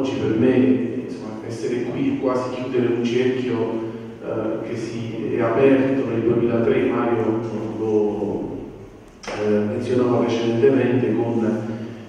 oggi per me, insomma, essere qui e quasi chiudere un cerchio che si è aperto nel 2003, Mario lo menzionava precedentemente, con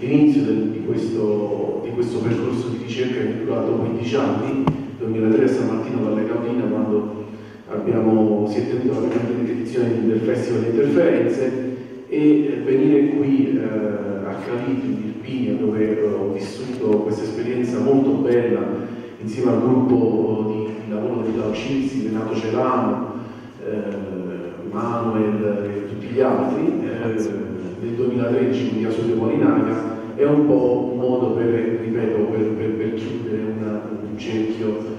l'inizio di questo percorso di ricerca che è durato 15 anni, 2003 a San Martino Valle Caudina, quando si è tenuta la prima edizione del Festival di Interferenze, e venire qui a Calito, in Irpinia, dove ho vissuto questa esperienza molto bella insieme al gruppo di lavoro di Laucizzi, Renato Celano, Manuel e tutti gli altri, nel 2013 con Iasone Molinaria. È un po' un modo per chiudere un cerchio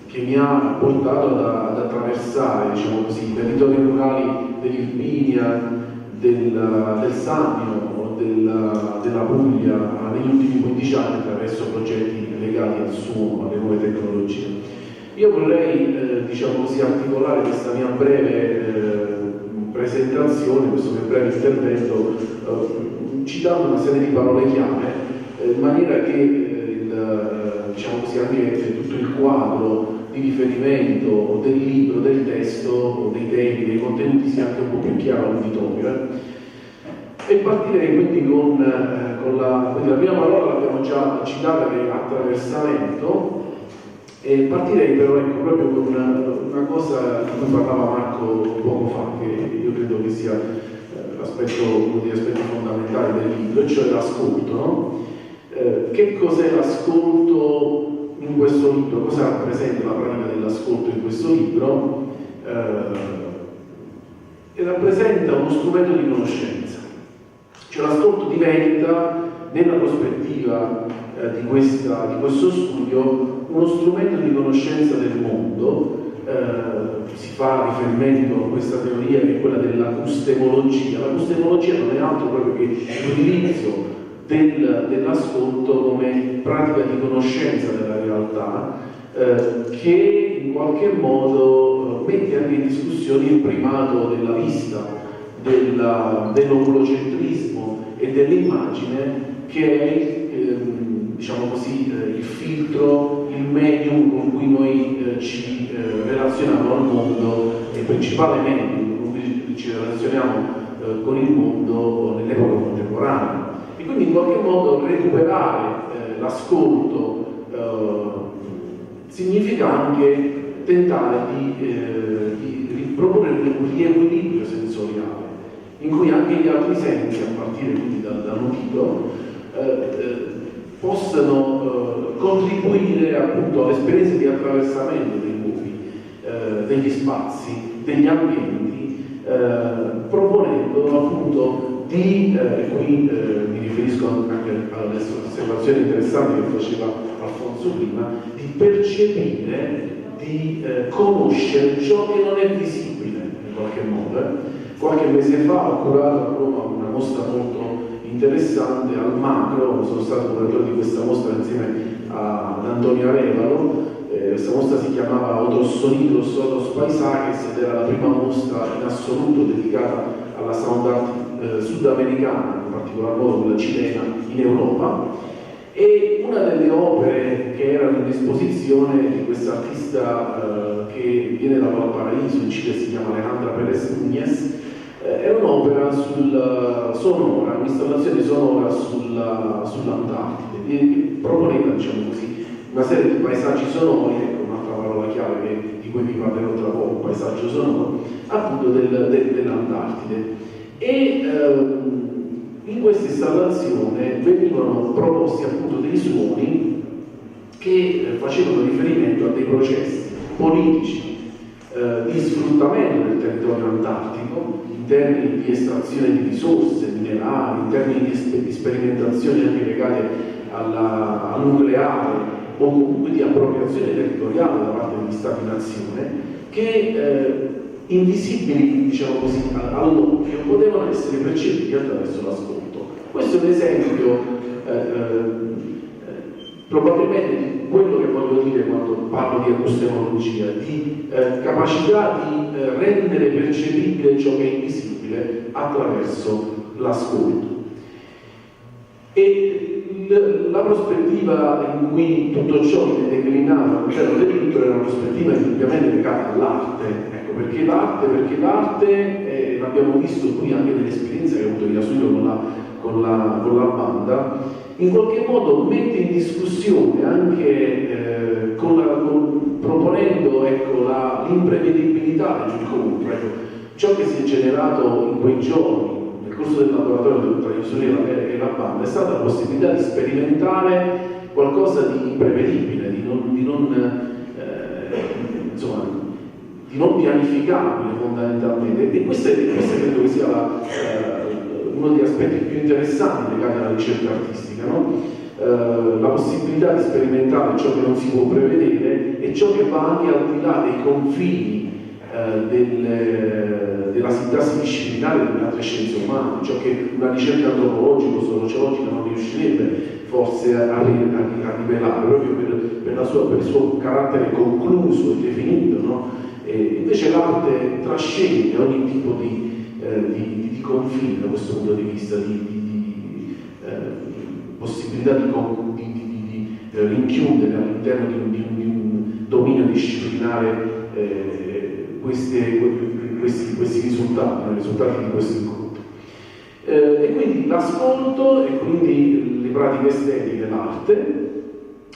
che mi ha portato ad attraversare, diciamo così, i territori rurali dell'Irpinia, del Sannio, della Puglia negli ultimi 15 anni attraverso progetti legati al suono, alle nuove tecnologie. Io vorrei, diciamo così, articolare questa mia breve presentazione, questo mio breve intervento, citando una serie di parole chiave, in maniera che diciamo così, anche tutto il quadro di riferimento del libro, del testo, dei temi, dei contenuti sia anche un po' più chiaro all'uditorio. E partirei quindi con la prima parola, l'abbiamo già citata, che è attraversamento, e partirei però proprio con una cosa di cui parlava Marco poco fa, che io credo che sia uno degli aspetti fondamentali del libro, e cioè l'ascolto, no? Che cos'è l'ascolto in questo libro? Cosa rappresenta la pratica dell'ascolto in questo libro? E rappresenta uno strumento di conoscenza. Cioè l'ascolto diventa, nella prospettiva di questo studio, uno strumento di conoscenza del mondo. Si fa riferimento a questa teoria che è quella dell'acustemologia. L'acustemologia non è altro proprio che l'utilizzo dell'ascolto come pratica di conoscenza della realtà, che in qualche modo mette anche in discussione il primato della vista, dell'oculocentrismo e dell'immagine, che è diciamo così, il filtro, il medium con cui noi ci relazioniamo al mondo, e il principale medium con cui ci relazioniamo con il mondo nell'epoca contemporanea. E quindi in qualche modo recuperare l'ascolto significa anche tentare di riproporre un riequilibrio sensoriale, in cui anche gli altri sensi, a partire quindi dall'udito, possano contribuire appunto all'esperienza di attraversamento dei luoghi, degli spazi, degli ambienti, proponendo appunto qui mi riferisco anche alle osservazioni interessanti che faceva Alfonso prima, di percepire, di conoscere ciò che non è visibile in qualche modo. Qualche mese fa ho curato a Roma una mostra molto interessante al Macro, sono stato curatore di questa mostra insieme ad Antonio Arevalo. Questa mostra si chiamava Otros Sonidos, Otros Paisajes, ed era la prima mostra in assoluto dedicata alla sound art sudamericana, in particolar modo quella cilena, in Europa. E una delle opere che erano in esposizione di questa artista che viene da Valparaíso, in Cile, si chiama Alejandra Pérez Núñez. Era un'opera sonora, un'installazione sonora sull'Antartide, che proponeva, diciamo così, una serie di paesaggi sonori, ecco un'altra parola chiave di cui vi parlerò tra poco, paesaggio sonoro, appunto dell'Antartide. E in questa installazione venivano proposti appunto dei suoni che facevano riferimento a dei processi politici di sfruttamento del territorio antartico, in termini di estrazione di risorse minerali, in termini di sperimentazioni anche legate al nucleare, o comunque di appropriazione territoriale da parte degli Stati-nazione, che invisibili, diciamo così, all'occhio, potevano essere percepiti attraverso l'ascolto. Questo è un esempio probabilmente di quello che voglio dire quando parlo di acustemologia, di capacità di rendere percepibile ciò che è invisibile attraverso l'ascolto. E La prospettiva in cui tutto ciò viene declinato all'interno del libro è una prospettiva indubbiamente legata all'arte, ecco, perché l'arte, l'abbiamo visto qui anche nell'esperienza che ha avuto Yasuhiro con la banda, in qualche modo mette in discussione anche proponendo, ecco, l'imprevedibilità del gioco, ecco, ciò che si è generato in quei giorni nel corso del laboratorio tra Yasuhiro e la banda è stata la possibilità di sperimentare qualcosa di imprevedibile, di non pianificabile fondamentalmente, e questo credo che sia uno degli aspetti più interessanti legati alla ricerca artistica, no? La possibilità di sperimentare ciò che non si può prevedere e ciò che va anche al di là dei confini della sintassi disciplinare delle altre scienze umane, ciò che una ricerca antropologica o sociologica non riuscirebbe forse a rivelare, proprio per il suo carattere concluso e definito, no? Invece l'arte trascende ogni tipo di confine da questo punto di vista, di possibilità di rinchiudere all'interno di un dominio disciplinare questi risultati, i risultati di questo incontro. E quindi l'ascolto e quindi le pratiche estetiche, l'arte,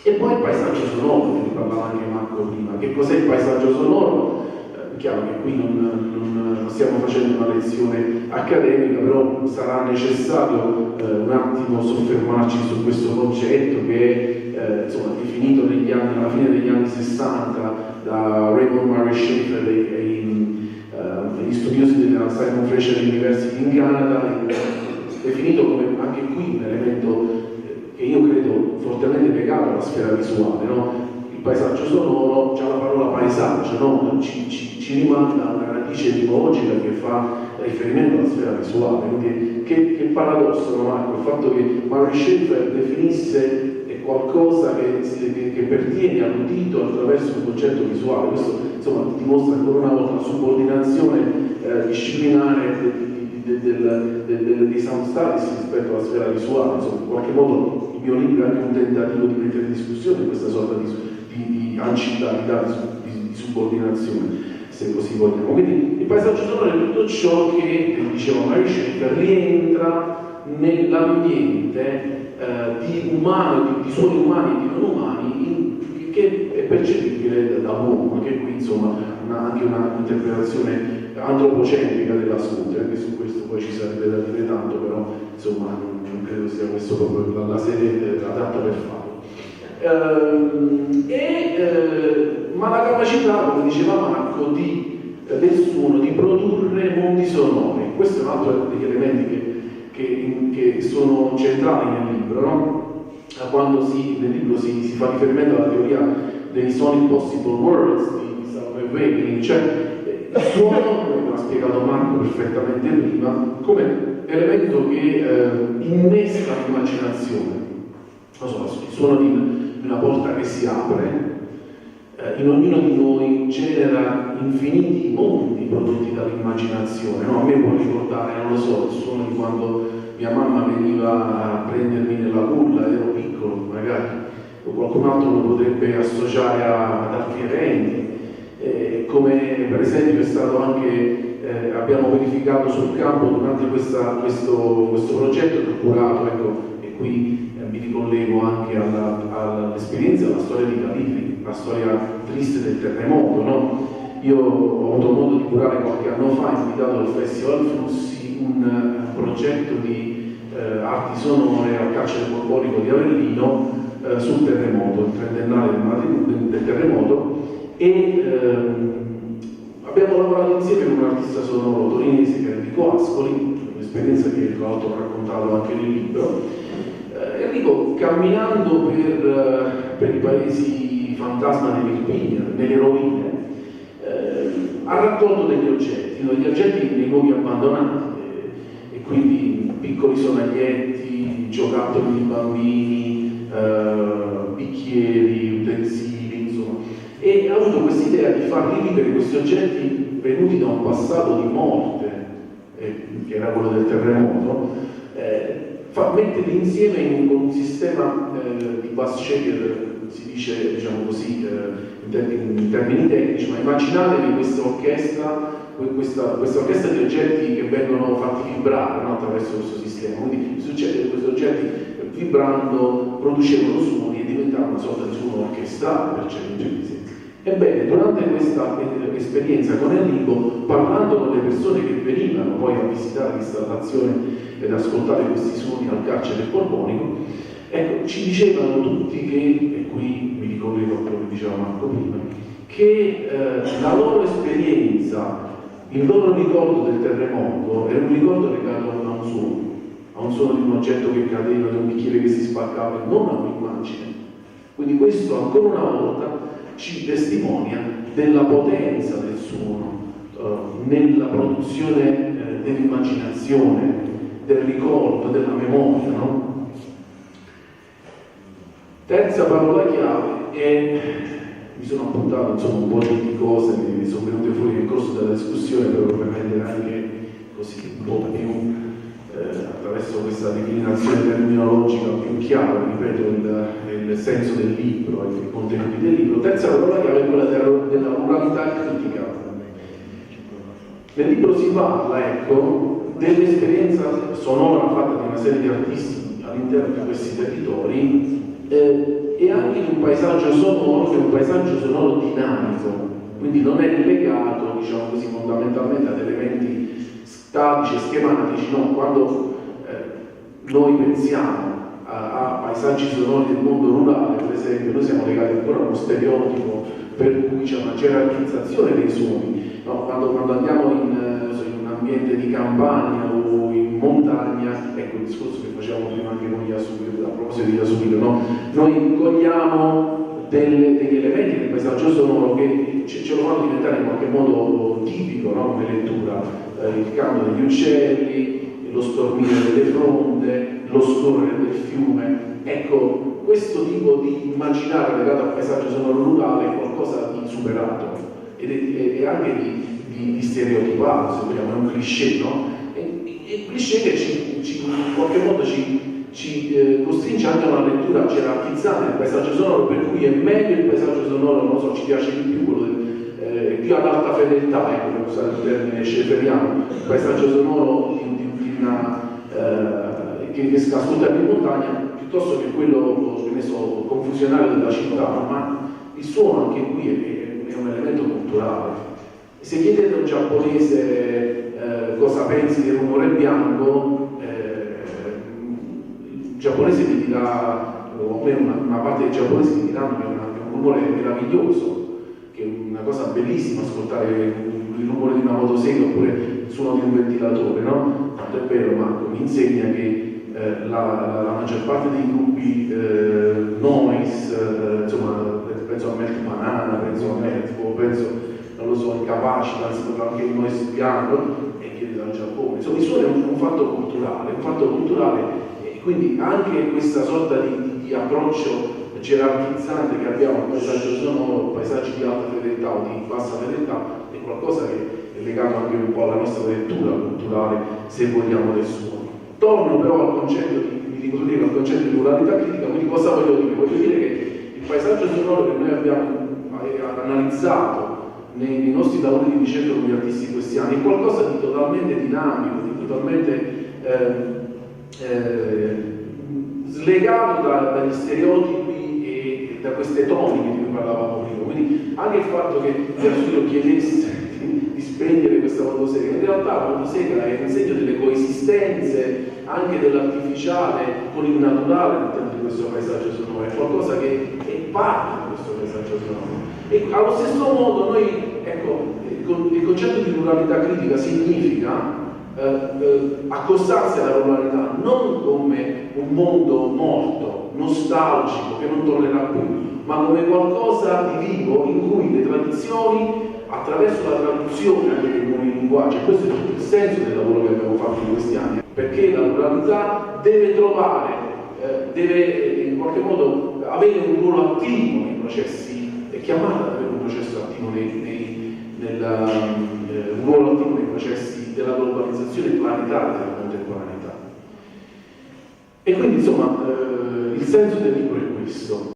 e poi il paesaggio sonoro, di cui parlava anche Marco prima. Che cos'è il paesaggio sonoro? Chiaro che qui non stiamo facendo una lezione accademica, però sarà necessario un attimo soffermarci su questo concetto che è insomma, definito alla fine degli anni 60 da Raymond Murray Schafer e gli studiosi della Simon Fraser University in Canada, definito come anche qui un elemento che io credo fortemente legato alla sfera visuale, no? Il paesaggio sonoro, già la parola paesaggio, no? ci rimanda a una radice etimologica che fa riferimento alla sfera visuale. Quindi che paradosso, no, Marco? Il fatto che Murray Schafer definisse qualcosa che pertiene all'udito attraverso un concetto visuale. Questo insomma dimostra ancora una volta la subordinazione disciplinare dei sound studies rispetto alla sfera visuale. Insomma, in qualche modo il mio libro è anche un tentativo di mettere in discussione questa sorta di ancillalità, di subordinazione, se così vogliamo. Quindi il paesaggio sonoro è tutto ciò che, diceva Murray Schafer, rientra nell'ambiente di umano, di suoni umani e di non umani, che è percepibile da uomo, che qui insomma anche una interpretazione antropocentrica dell'ascolto, anche su questo poi ci sarebbe da dire tanto, però insomma non credo sia questo proprio la sede adatta per farlo. Ma la capacità, come diceva Marco, del suono di produrre mondi sonori, questo è un altro degli elementi che sono centrali nel libro, no? Quando nel libro si fa riferimento alla teoria dei Sonic Possible Worlds di Salvador Wegener, cioè il suono, come ha spiegato Marco perfettamente prima, come elemento che innesta l'immaginazione. Non so, il suono di una porta che si apre, in ognuno di noi genera infiniti mondi prodotti dall'immaginazione, no? A me può ricordare, non lo so, il suono di quando mia mamma veniva a prendermi nella culla, ero piccolo magari, o qualcun altro lo potrebbe associare ad altri eventi, come per esempio è stato anche, abbiamo verificato sul campo durante questo progetto che ho curato, ecco, e qui mi ricollego anche all'esperienza, alla storia di Calitri, la storia triste del terremoto, no? Io ho avuto modo di curare qualche anno fa, invitato al Festival Flussi, un progetto di arti sonore al carcere borbonico di Avellino sul terremoto, il trentennale del terremoto, e abbiamo lavorato insieme con un artista sonoro torinese che è Enrico Ascoli, un'esperienza che tra l'altro ho raccontato anche nel libro. Enrico, camminando per i paesi fantasma dell'Irpinia, nelle rovine, ha raccolto degli oggetti nei luoghi abbandonati, e quindi piccoli sonaglietti, giocattoli di bambini, bicchieri, utensili, insomma, e ha avuto questa idea di far rivivere questi oggetti venuti da un passato di morte, che era quello del terremoto, metterli insieme con un sistema di bus shaker, si dice, diciamo così, in termini tecnici, ma immaginatevi questa orchestra di oggetti che vengono fatti vibrare, no, attraverso questo sistema. Quindi succede che questi oggetti vibrando producevano suoni e diventavano una sorta di suono orchestrale per certi sensi. Ebbene, durante questa esperienza con Enrico, parlando con le persone che venivano poi a visitare l'installazione ed ascoltare questi suoni al carcere borbonico, ecco, ci dicevano tutti che, e qui mi ricollego a quello che diceva Marco prima, che la loro esperienza, il loro ricordo del terremoto era un ricordo legato a un suono di un oggetto che cadeva, di un bicchiere che si spaccava, non a un'immagine. Quindi questo ancora una volta ci testimonia della potenza del suono nella produzione dell'immaginazione, del ricordo, della memoria, no? Terza parola chiave, e mi sono appuntato insomma un po' di cose che mi sono venute fuori nel corso della discussione per rendere anche così un po' più attraverso questa declinazione terminologica più chiara, ripeto, il senso del libro e i contenuti del libro. Terza parola chiave è quella della ruralità critica. Nel libro si parla, ecco, dell'esperienza sonora fatta di una serie di artisti all'interno di questi territori e anche di un paesaggio sonoro che è un paesaggio sonoro dinamico, quindi non è legato, diciamo così, fondamentalmente ad elementi statici e schematici, no? Quando noi pensiamo a paesaggi sonori del mondo rurale, per esempio, noi siamo legati ancora a uno stereotipo per cui c'è una gerarchizzazione dei suoni, no? Quando andiamo in un ambiente di campagna o in montagna, ecco il discorso che facevamo prima anche con Yasuhiro, a proposito di Yasuhiro, no? Noi cogliamo degli elementi del paesaggio sonoro che ce lo fanno diventare in qualche modo tipico, no? Come lettura. Il canto degli uccelli, lo stormire delle fronde, lo scorrere del fiume. Ecco, questo tipo di immaginare legato al paesaggio sonoro rurale è qualcosa di superato e anche di stereotipato, se vogliamo, è un cliché, no? E cliché che in qualche modo ci costringe anche a una lettura gerarchizzata del paesaggio sonoro, per cui è meglio il paesaggio sonoro, non lo so, ci piace di più quello più ad alta fedeltà, ecco, per usare il termine scheferiano, il paesaggio sonoro che si ascolta in montagna, piuttosto che quello, che ne so, confusionario della città, ma il suono anche qui è un elemento culturale. Se chiedete a un giapponese cosa pensi del rumore bianco, il giapponese vi dirà, o almeno una parte dei giapponesi vi diranno che è un rumore meraviglioso, che è una cosa bellissima ascoltare il rumore di una motosega oppure il suono di un ventilatore, no? Tanto è vero, Marco mi insegna che la maggior parte dei gruppi noise, insomma, penso a Melt Banana, penso a Metro, penso, non lo so, in Capacitance, anche il noise bianco, e viene dal Giappone. Insomma, il suono è un fatto culturale, e quindi anche questa sorta di approccio gerarchizzante che abbiamo al paesaggio sonoro, paesaggi di alta fedeltà o di bassa fedeltà, è qualcosa che è legato anche un po' alla nostra lettura culturale, se vogliamo, del suono. Torno però al concetto al concetto di ruralità critica, quindi cosa voglio dire? Voglio dire che il paesaggio sonoro che noi abbiamo analizzato nei nostri lavori di ricerca con gli artisti di questi anni è qualcosa di totalmente dinamico, di totalmente slegato dagli stereotipi e da queste toniche di cui parlavamo prima. Quindi anche il fatto che Yasuhiro chiedesse di spegnere questa motosega, in realtà la motosega è un segno delle coesistenze anche dell'artificiale con il naturale all'interno di questo paesaggio sonoro, è qualcosa che è parte di questo paesaggio sonoro. E allo stesso modo noi, ecco, il concetto di ruralità critica significa accostarsi alla ruralità non come un mondo morto, nostalgico, che non tornerà più, ma come qualcosa di vivo in cui le tradizioni, attraverso la traduzione anche dei nuovi linguaggi, e questo è tutto il senso del lavoro che abbiamo fatto in questi anni, perché la ruralità deve trovare, deve in qualche modo avere un ruolo attivo nei processi, è chiamata ad avere un processo attivo un ruolo attivo nei processi della globalizzazione planetaria della contemporaneità. E quindi insomma il senso del libro è questo.